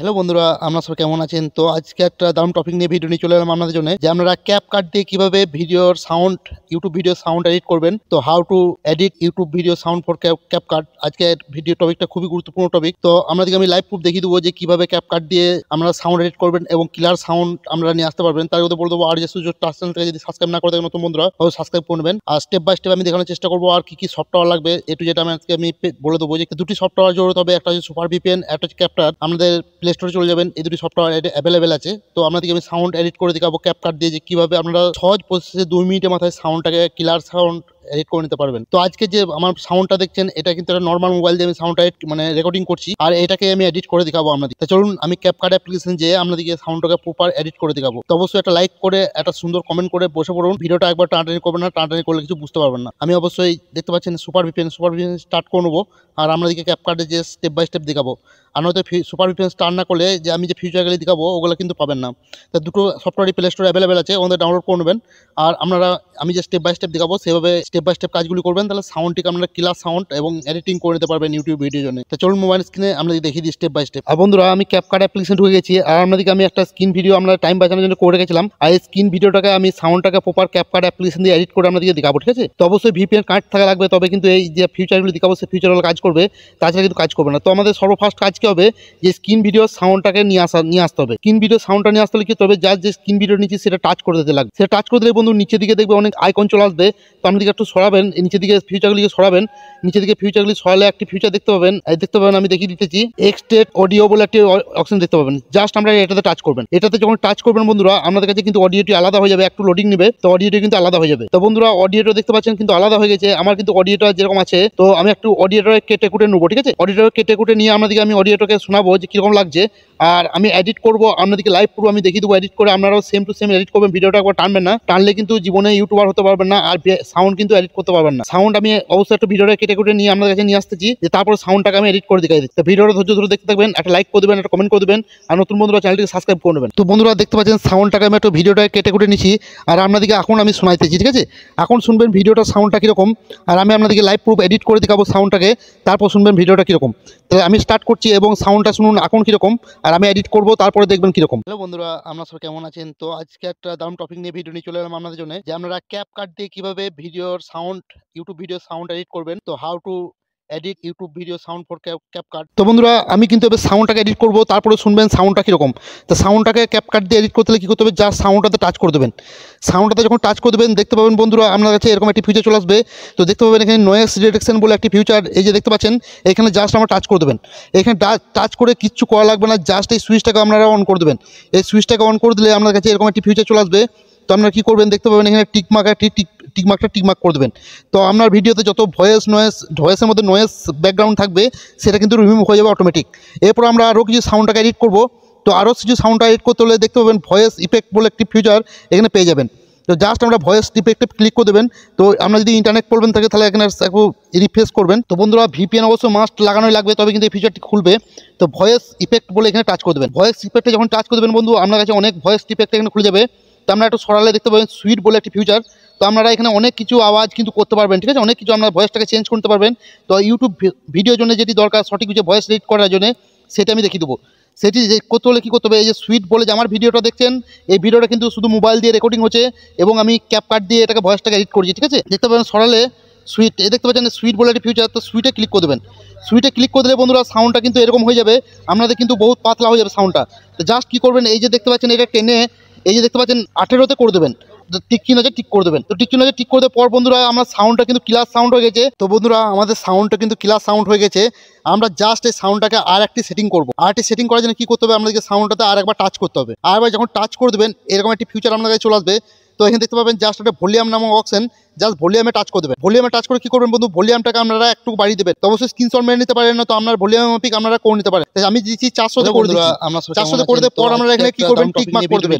Hello বন্ধুরা, আপনারা সবাই কেমন আছেন? তো আজকে একটা দারুণ টপিক নিয়ে ভিডিও নিয়ে চলে এলাম আপনাদের জন্য, যে আপনারা ক্যাপকাট দিয়ে কিভাবে ভিডিওর sound, YouTube video sound edit করবেন। তো how to edit YouTube video sound for CapCut. আজকে ভিডিও টপিকটা খুবই গুরুত্বপূর্ণ টপিক। তো আপনাদেরকে আমি লাইভ প্রুফ দেখিয়ে দেবো যে কিভাবে ক্যাপকাট দিয়ে আপনারা সাউন্ড এডিট করবেন এবং ক্লিয়ার সাউন্ড আপনারা নিয়ে আসতে পারবেন। তার মধ্যে বলে দেবো, আর যে সুযোগ চ্যানেলটাকে যদি সাবস্ক্রাইব না করে থাকেন নতুন বন্ধুরা, অবশ্যই সাবস্ক্রাইব করবেন। আর স্টেপ বাই স্টেপ আমি দেখানোর চেষ্টা করবো আর কি সফটওয়্যার লাগবে যেটা আমি বলে দেবো। যে দুটি সফটওয়্যার জরুরত হবে, একটা হচ্ছে সুপার ভিপিএন, একটা হচ্ছে ক্যাপকাট। আমাদের প্লে স্টোরে চলে যাবেন, এই দুটি সফটওয়্যার অ্যাভেলেবেল আছে। তো আপনাদেরকে আমি সাউন্ড এডিট করে দেখাবো ক্যাপকাট দিয়ে, যে কিভাবে আপনারা সহজ প্রসেসে 2 মিনিটের মাথায় সাউন্ডটাকে ক্লিয়ার সাউন্ড এডিট করে নিতে পারবেন। তো আজকে যে আমার সাউন্ডটা দেখছেন, এটা কিন্তু একটা নর্মাল মোবাইল দিয়ে আমি সাউন্ডটা রেকর্ডিং করছি, আর এটাকে আমি এডিট করে দেখাবো আপনাদের। তো চলুন আমি ক্যাপকাট অ্যাপ্লিকেশন যে আপনাদেরকে সাউন্ডটাকে প্রপার এডিট করে দেখাবো। তো অবশ্যই একটা লাইক করে একটা সুন্দর কমেন্ট করে বসে পড়ুন। ভিডিওটা একবার টানাটানি করবেন না, টানাটানি করলে কিছু বুঝতে পারবেন না। আমি অবশ্যই দেখতে পাচ্ছেন সুপার ভিপিএন স্টার্ট করে নেবো, আর আপনাদেরকে ক্যাপকাটে যে স্টেপ বাই স্টেপ দেখাবো। আর নয়তো সুপার ভিপিএন স্টার্ট না করলে যে আমি যে ফিউচারগুলি দেখাবো ওগুলো কিন্তু পাবেন না। তো দুটো সফটওয়্যারই প্লে স্টোরে অ্যাভেলেবেল আছে, ওদের ডাউনলোড করে নেবেন। আর আপনারা আমি যে স্টেপ বাই স্টেপ দেখাবো সেভাবে স্টেপ বাই স্টেপ কাজগুলি করবেন, তাহলে সাউন্ডটিকে আপনারা ক্লিয়ার সাউন্ড এবং এডিটিং করে নিতে পারবেন ইউটিউব ভিডিওর জন্য। তো চলুন মোবাইল স্ক্রিনে আপনাদের দেখিয়ে দিই স্টেপ বাই স্টেপ। আর বন্ধুরা, আমি ক্যাপকাট অ্যাপ্লিকেশন ঢুকে গেছি, আর আপনাদেরকে আমি একটা স্ক্রিন ভিডিও আমরা টাইম বাঁচানোর জন্য করে রেখেছিলাম। আর এই স্ক্রিন ভিডিওটাকে আমি সাউন্ডটাকে প্রপার ক্যাপকাট অ্যাপ্লিকেশন দিয়ে এডিট করে আপনাদেরকে দেখাবো, ঠিক আছে? তো অবশ্যই ভিপিএন কানেক্ট থাকা লাগবে, তবে কিন্তু এই যে ফিউচারগুলি দেখাবো সেই ফিউচারগুলো কাজ করবে, তাছাড়া কিন্তু কাজ করবে না। তো আমাদের সর্বফার্স্ট কাজ কি হবে, যে স্ক্রিন ভিডিও সাউন্ডটাকে নিয়ে আসতে হবে। স্ক্রিন ভিডিও সাউন্ডটা নিয়ে আসতে হলে কি হবে, যার যে স্ক্রিন ভিডিও নিচে সেটা টাচ করে দিতে লাগবে। সেটা টাচ করে দিলে বন্ধু নিচের দিকে দেখবে অনেক আইকন চলে আসবে। তো আপনি একটু সরাবেন, নিচের দিকে ফিউচারগুলিকে সরাবেন। নিচের দিকে ফিউচারগুলি সরালে একটি ফিউচার দেখতে পাবেন, আমি দেখিয়ে দিতেছি। এক্সটেট অডিও বলে একটি অপশন দেখতে পাবেন। জাস্ট আমরা এটাতে টাচ করবেন। এটাতে যখন টাচ করবেন বন্ধুরা, আপনাদের কাছে কিন্তু অডিওটি আলাদা হয়ে যাবে, একটু লোডিং নেবে, তো অডিওটি কিন্তু আলাদা হয়ে যাবে। তো বন্ধুরা, অডিওটা দেখতে পাচ্ছেন কিন্তু আলাদা হয়ে গেছে। আমার কিন্তু অডিওটা যেরকম আছে, তো আমি একটু অডিওটা কেটে কুটে নেবো, ঠিক আছে? অডিওটা কেটে কুটে নিয়ে আপনাদেরকে আমি অডিওটাকে শোনাবো যে কিরকম লাগছে। আর আমি এডিট করবো, আপনাদেরকে লাইভ পুরো আমি দেখিয়ে দেবো এডিট করে। আপনারাও সেম টু সেম এডিট করবেন। ভিডিওটা একবার টানবেন না, টানলে কিন্তু জীবনে ইউটিউবার হতে পারবেন না, আর সাউন্ড কিন্তু এডিট করতে পারবেন না। সাউন্ড আমি অবশ্যই একটা ভিডিওটা কেটে কুটে নিয়ে আপনাদের কাছে নিয়ে আসতেছি, যে তারপর সাউন্ডটাকে আমি এডিট করে দেখাই দিচ্ছি। তো ভিডিওটা ধৈর্য ধরে দেখতে থাকবেন, একটা লাইক করে দেবেন, একটা কমেন্ট করে দেবেন, আর নতুন বন্ধুরা চ্যানেলটিকে সাবস্ক্রাইব করে নেবেন। তো বন্ধুরা দেখতে পাচ্ছেন সাউন্ডটাকে আমি একটু ভিডিওটা কেটে কুটে নিচ্ছি, আর আপনাদেরকে এখন আমি শোনাইতেছি, ঠিক আছে? এখন শুনবেন ভিডিওটার সাউন্ডটা কীরকম, আর আমি আপনাদেরকে লাইভ প্রুফ এডিট করে দেখাবো সাউন্ডটাকে, তারপর শুনবেন ভিডিওটা কীরকম। তাহলে আমি স্টার্ট করছি এবং সাউন্ডটা শুনুন এখন কীরকম, আর আমি এডিট করবো, তারপরে দেখবেন কীরকম। হ্যালো বন্ধুরা, আপনারা সবাই কেমন আছেন? তো আজকে একটা দারুণ টপিক নিয়ে ভিডিও নিয়ে চলে এলাম আপনাদের জন্য, যে আপনারা ক্যাপকাট দিয়ে কিভাবে ভিডিওর sound, YouTube video sound edit করবেন। তো how to edit YouTube video sound for CapCut. তো বন্ধুরা, আমি কিন্তু এবার সাউন্ডটাকে এডিট করবো, তারপরে শুনবেন সাউন্ডটা কীরকম। তো সাউন্ডটাকে ক্যাপকাট দিয়ে এডিট করতে হলে কী করতে হবে, জাস্ট সাউন্ডটাতে টাচ করে দেবেন। সাউন্ডটাতে যখন টাচ করে দেবেন, দেখতে পাবেন বন্ধুরা আপনার কাছে এরকম একটি ফিচার চলে আসবে। তো দেখতে পাবেন এখানে নয়েজ ডিটেকশন বলে একটি ফিচার, এই যে দেখতে পাচ্ছেন, এখানে জাস্ট আমরা টাচ করে দেবেন। এখানে টাচ করে কিচ্ছু করা লাগবে না, জাস্ট এই সুইচটাকে আপনারা অন করে দেবেন। এই সুইচটাকে অন করে দিলে আপনার কাছে এরকম একটি ফিচার চলে আসবে। তো আপনারা কী করবেন, দেখতে পাবেন এখানে টিকমার্কটা টিকমার্ক করে দেবেন। তো আপনার ভিডিওতে যত ভয়েসের মধ্যে নয়েজ ব্যাকগ্রাউন্ড থাকবে, সেটা কিন্তু রিমুভ হয়ে যাবে অটোমেটিক। এরপর আমরা আরও কিছু সাউন্ডটাকে এডিট করব। তো আরও কিছু সাউন্ডটা এডিট করতে হলে দেখতে পাবেন ভয়েস ইফেক্ট বলে একটি ফিচার এখানে পেয়ে যাবেন। তো জাস্ট আমরা ভয়েস ইফেক্টে ক্লিক করে দেবেন। তো আমরা যদি ইন্টারনেট প্রবলেম থাকে তাহলে এখানে একটু রিফ্রেশ করবেন। তো বন্ধুরা, ভিপিএন অবশ্য মাস্ট লাগানোই লাগবে, তবে কিন্তু এই ফিচারটি খুলবে। তো ভয়েস ইফেক্ট বলে এখানে টাচ করে দেবেন। ভয়েস ইফেক্টে যখন টাচ করে দেবেন বন্ধু, আপনার কাছে অনেক ভয়েস ইফেক্ট এখানে খুলে যাবে। তো আমরা একটু সরালে দেখতে পাবেন সুইট বলে একটি ফিচার। তো আপনারা এখানে অনেক কিছু আওয়াজ কিন্তু করতে পারবেন, ঠিক আছে? অনেক কিছু আপনার ভয়েসটাকে চেঞ্জ করতে পারবেন। তো ইউটিউব ভিডিওর জন্য যেটি দরকার সঠিক কিছু ভয়েস এডিট করার জন্য, সেটা আমি দেখিয়ে দেবো। সেটি করতে হলে কী করতে হবে, এই যে সুইট বলে যে আমার ভিডিওটা দেখছেন, এই ভিডিওটা কিন্তু শুধু মোবাইল দিয়ে রেকর্ডিং হচ্ছে, এবং আমি ক্যাপকাট দিয়ে এটাকে ভয়েসটাকে এডিট করছি, ঠিক আছে? দেখতে পাবেন সরালে সুইট, দেখতে পাচ্ছেন সুইট বলে একটি ফিচার। তো সুইটে ক্লিক করে দেবেন। সুইটে ক্লিক করে দিলে বন্ধুরা সাউন্ডটা কিন্তু এরকম হয়ে যাবে, আপনাদের কিন্তু বহুত পাতলা হয়ে যাবে সাউন্ডটা। তো জাস্ট কী করবেন, এই যে দেখতে পাচ্ছেন এটা টেনে, এই যে দেখতে পাচ্ছেন 18-তে করে দেবেন। টিক চিহ্ন আছে, টিক করে দেবেন। তো টিক চিহ্ন আছে, টিক করে দেওয়ার পর বন্ধুরা আমার সাউন্ডটা কিন্তু ক্লিয়ার সাউন্ড হয়ে গেছে। তো বন্ধুরা, আমাদের সাউন্ডটা কিন্তু ক্লিয়ার সাউন্ড হয়ে গেছে। আমরা জাস্ট এই সাউন্ডটাকে আর একটি সেটিং করবো। আর একটি সেটিং করার জন্য কী করতে হবে, আমাদেরকে সাউন্ডটাতে আর একবার টাচ করতে হবে। আর একবার যখন টাচ করে দেবেন, এরকম একটি ফিচার আপনার কাছে চলে আসবে। তো এখানে দেখতে পাবেন জাস্ট একটা ভলিউম নামক অপশন, জাস্ট ভলিউমে টাচ করে দেবেন। ভলিউমে টাচ করে কী করবেন বন্ধু, ভলিউমটাকে আপনারা একটু বাড়িয়ে দেবেন। তো অবশ্যই স্ক্রিনশট মেরে নিতে পারেন, না তো আপনার ভলিউম মাপিক আপনারা করে নিতে পারেন। আমি দিচ্ছি 400-তে করে দিচ্ছি। 400-তে করে দেওয়ার পর আপনারা এখানে কী করবেন, টিক মার্ক করে দেবেন।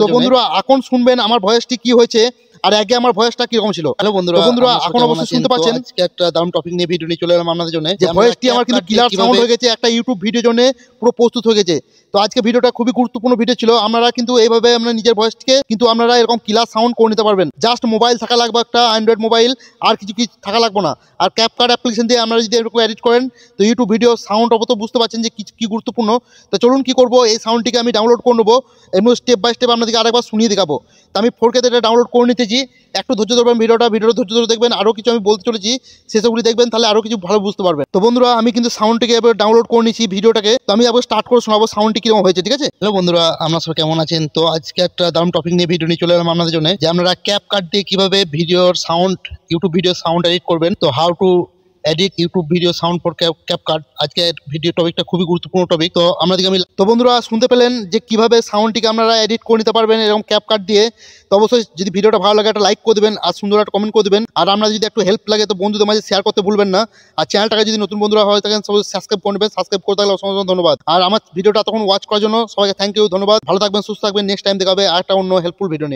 তো বন্ধুরা, এখন শুনবেন আমার ভয়েসটি কী হয়েছে। আর আগে আমার ভয়েসটা কিরকম ছিল। হ্যালো বন্ধুরা, এখন অবশ্যই শুনতে পাচ্ছেন। আজকে একটা দারুণ টপিক নিয়ে ভিডিও নিয়ে চলে এলাম আপনাদের জন্য। যে ভয়েসটি আমার কিন্তু ক্লিয়ার সাউন্ড হয়ে গেছে, একটা ইউটিউব ভিডিওর জন্য পুরো প্রস্তুত হয়ে গেছে। তো আজকে ভিডিওটা খুবই গুরুত্বপূর্ণ ভিডিও ছিল। আপনারা কিন্তু এইভাবে আপনার নিজের ভয়েসকে কিন্তু আপনারা এরকম ক্লিয়ার সাউন্ড করে নিতে পারবেন। জাস্ট মোবাইল থাকা লাগবে, একটা অ্যান্ড্রয়েড মোবাইল, আর কিছু থাকা লাগবে না। আর ক্যাপকাট অ্যাপ্লিকেশন দিয়ে আপনারা যদি এরকম এডিট করেন তো ইউটিউব ভিডিও সাউন্ড অবত বুঝতে পারছেন যে কি গুরুত্বপূর্ণ। তো চলুন কি করব, এই সাউন্ডটিকে আমি ডাউনলোড করে নেবো, এমনি স্টেপ বাই স্টেপ আপনাদেরকে আরেকবার শুনিয়ে দেখাবো। তো আমি 4K তে ডাউনলোড করে নিতেছি। একটু ধৈর্য ধরবেন, ভিডিওটা ধৈর্য ধরে দেখবেন। আরও কিছু আমি বলতে চলেছি, সেসবগুলি দেখবেন, তাহলে আরও কিছু ভালো বুঝতে পারবেন। তো বন্ধুরা, আমি কিন্তু সাউন্ডটিকে এবার ডাউনলোড করে নিয়েছি ভিডিওটাকে। তো আমি আবার স্টার্ট করে শোনাবো সাউন্ডটি কিরকম হয়েছে, ঠিক আছে? হ্যালো বন্ধুরা, আপনারা সবাই কেমন আছেন? তো আজকে একটা দারুণ টপিক নিয়ে ভিডিও নিয়ে চলে এলাম আপনাদের জন্য, যে আপনারা ক্যাপকাট দিয়ে কিভাবে ভিডিওর sound, YouTube video sound edit করবেন। তো how to edit YouTube video sound for CapCut. আজকে ভিডিও টপিকটা খুবই গুরুত্বপূর্ণ টপিক। তো আমাদেরকে আমি তো বন্ধুরা শুনতে পেলেন যে কিভাবে সাউন্ডটিকে আপনারা এডিট করে নিতে পারবেন এরকম ক্যাপকাট দিয়ে। তো অবশ্যই যদি ভিডিওটা ভালো লাগে একটা লাইক করে দেবেন, আর সুন্দর একটা কমেন্ট করে দেবেন। আর আপনার যদি একটু হেল্প লাগে তো বন্ধুদের মাঝে শেয়ার করতে ভুলবেন না। আর চ্যানেলটাকে যদি নতুন বন্ধুরা হয়ে থাকেন সবাই সাবস্ক্রাইব করে নেবেন। সাবস্ক্রাইব করে থাকলে অসংখ্য ধন্যবাদ। আর আমার ভিডিওটা তখন ওয়াচ করার জন্য সবাইকে থ্যাংক ইউ, ধন্যবাদ। ভালো থাকবেন, সুস্থ থাকবেন। নেক্সট টাইম দেখাবে আর একটা অন্য হেল্পফুল ভিডিও নিয়ে।